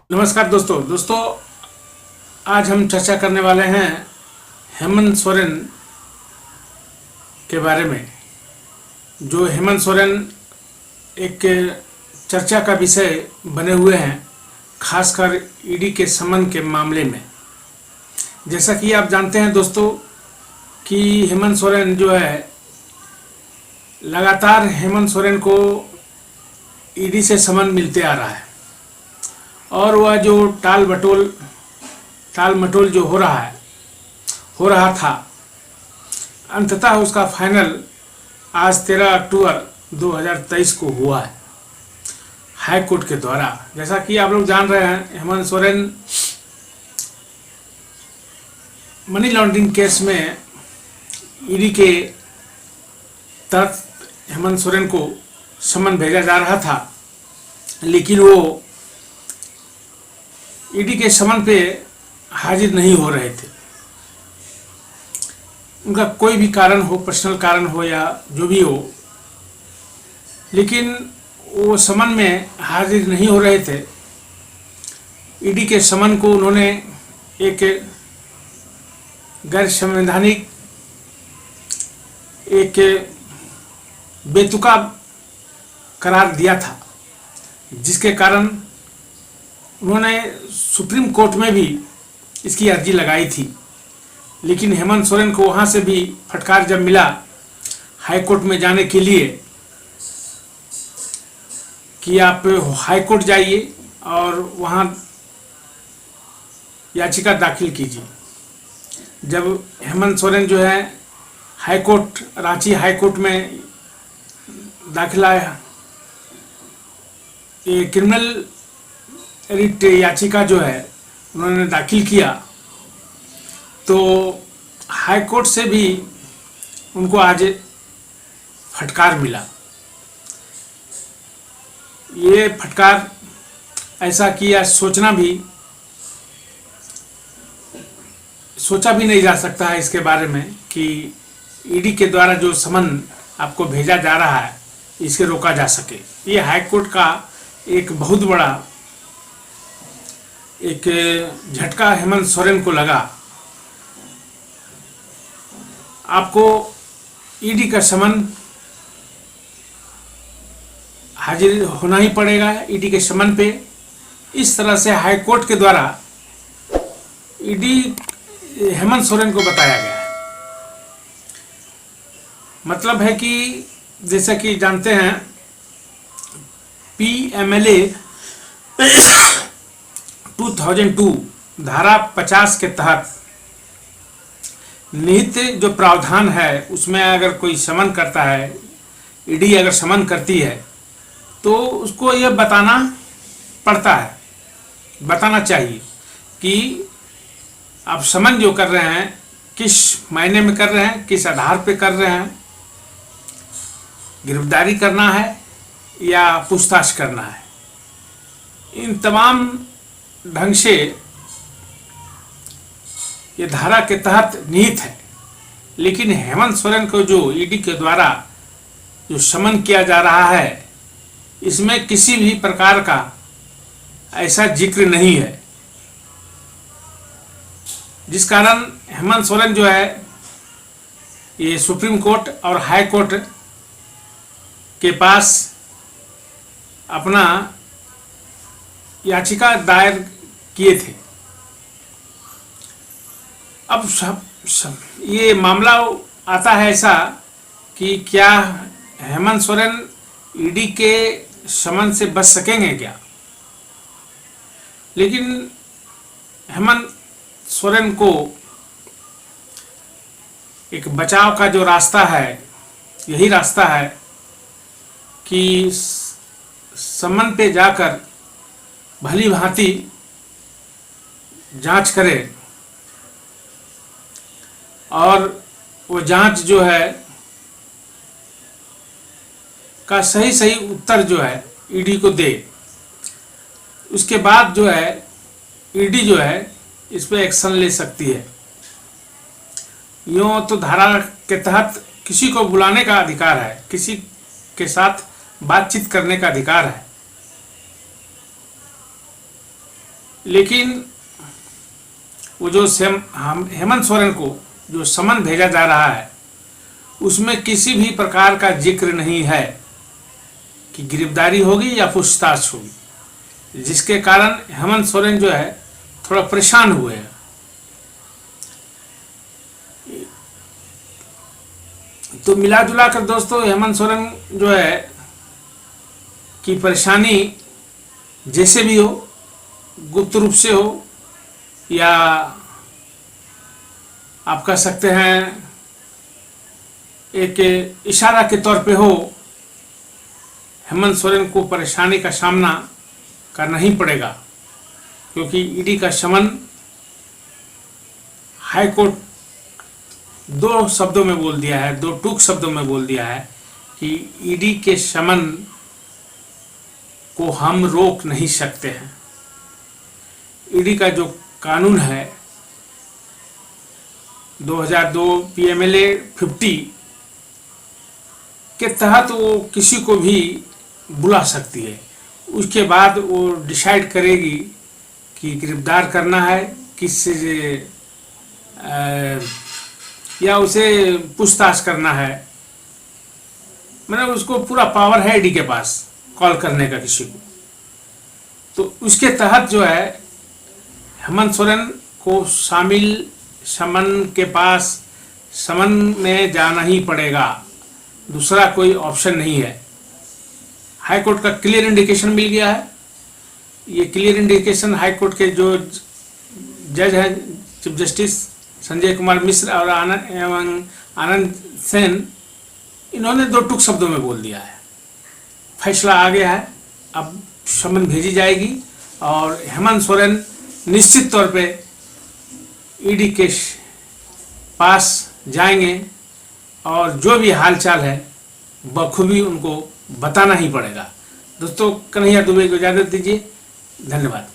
नमस्कार दोस्तों आज हम चर्चा करने वाले हैं हेमंत सोरेन के बारे में। जो हेमंत सोरेन एक चर्चा का विषय बने हुए हैं, खासकर ईडी के समन के मामले में। जैसा कि आप जानते हैं दोस्तों कि हेमंत सोरेन जो है, लगातार हेमंत सोरेन को ईडी से समन मिलते आ रहा है और वह जो टाल मटोल जो हो रहा था, अंततः उसका फाइनल आज 13 अक्टूबर 2023 को हुआ है हाई कोर्ट के द्वारा। जैसा कि आप लोग जान रहे हैं, Hemant Soren money laundering case में ईडी के तहत हेमंत सोरेन को समन भेजा जा रहा था, लेकिन वो ईडी के समन पे हाजिर नहीं हो रहे थे। उनका कोई भी कारण हो, पर्सनल कारण हो या जो भी हो, लेकिन वो समन में हाजिर नहीं हो रहे थे। ईडी के समन को उन्होंने एक गैर संवैधानिक, एक बेतुका करार दिया था, जिसके कारण उन्होंने सुप्रीम कोर्ट में भी इसकी अर्जी लगाई थी। लेकिन हेमंत सोरेन को वहां से भी फटकार जब मिला हाई कोर्ट में जाने के लिए कि आप हाई कोर्ट जाइए और वहां याचिका दाखिल कीजिए। जब हेमंत सोरेन जो है high court, Ranchi high court में दाखिला क्रिमिनल रिट याचिका जो है उन्होंने दाखिल किया, तो हाई कोर्ट से भी उनको आज फटकार मिला। ये फटकार ऐसा किया, सोचा भी नहीं जा सकता है इसके बारे में कि ईडी के द्वारा जो समन आपको भेजा जा रहा है, इसके रोका जा सके। ये हाई कोर्ट का एक बहुत बड़ा एक झटका हेमंत सोरेन को लगा। आपको ईडी का समन हाजिर होना ही पड़ेगा ईडी के समन पे। इस तरह से हाई कोर्ट के द्वारा ईडी हेमंत सोरेन को बताया गया है। मतलब है कि जैसा कि जानते हैं, पीएमएलए 2002 धारा 50 के तहत निहित जो प्रावधान है, उसमें अगर कोई समन करता है, ईडी अगर समन करती है, तो उसको यह बताना पड़ता है, बताना चाहिए कि आप समन जो कर रहे हैं किस मायने में कर रहे हैं, किस आधार पे कर रहे हैं, गिरफ्तारी करना है या पूछताछ करना है। इन तमाम ढंग से ये धारा के तहत निहित है। लेकिन हेमंत सोरेन को जो ईडी के द्वारा जो समन किया जा रहा है, इसमें किसी भी प्रकार का ऐसा जिक्र नहीं है, जिस कारण हेमंत सोरेन जो है ये सुप्रीम कोर्ट और हाई कोर्ट के पास अपना याचिका दायर किए थे। अब ये मामला आता है ऐसा कि क्या हेमंत सोरेन ईडी के समन से बच सकेंगे क्या? लेकिन हेमंत सोरेन को एक बचाव का जो रास्ता है, यही रास्ता है कि समन पे जाकर भली भांति जांच करे और वो जांच जो है का सही उत्तर जो है ईडी को दे। उसके बाद जो है ईडी जो है इस पे एक्शन ले सकती है। यूँ तो धारा के तहत किसी को बुलाने का अधिकार है, किसी के साथ बातचीत करने का अधिकार है, लेकिन वो जो हेमंत सोरेन को जो समन भेजा जा रहा है उसमें किसी भी प्रकार का जिक्र नहीं है कि गिरफ्तारी होगी या पूछताछ होगी, जिसके कारण हेमंत सोरेन जो है थोड़ा परेशान हुए हैं। तो मिला जुला कर दोस्तों हेमंत सोरेन जो है कि परेशानी जैसे भी हो, गुप्त रूप से हो या आप कह सकते हैं एक इशारा के तौर पे हो, हेमंत सोरेन को परेशानी का सामना करना ही पड़ेगा, क्योंकि ईडी का समन हाई कोर्ट दो शब्दों में बोल दिया है, दो टूक शब्दों में बोल दिया है कि ईडी के समन को हम रोक नहीं सकते हैं। ईडी का जो कानून है 2002 PMLA 50 के तहत वो किसी को भी बुला सकती है। उसके बाद वो डिसाइड करेगी कि गिरफ्तार करना है किससे या उसे पूछताछ करना है। मतलब उसको पूरा पावर है ईडी के पास कॉल करने का किसी को। तो उसके तहत जो है हेमंत सोरेन को शामिल समन के पास समन में जाना ही पड़ेगा, दूसरा कोई ऑप्शन नहीं है। हाई कोर्ट का क्लियर इंडिकेशन मिल गया है। ये क्लियर इंडिकेशन हाई कोर्ट के जो जज हैं चीफ जस्टिस संजय कुमार मिश्र और आनंद सेन, इन्होंने दो टूक शब्दों में बोल दिया है। फैसला आ गया है, अब समन भेजी जाएगी और हेमंत सोरेन निश्चित तौर पे ईडी के पास जाएंगे और जो भी हालचाल है बखूबी उनको बताना ही पड़ेगा। दोस्तों, कन्हैया दुबे को इजाजत दीजिए। धन्यवाद।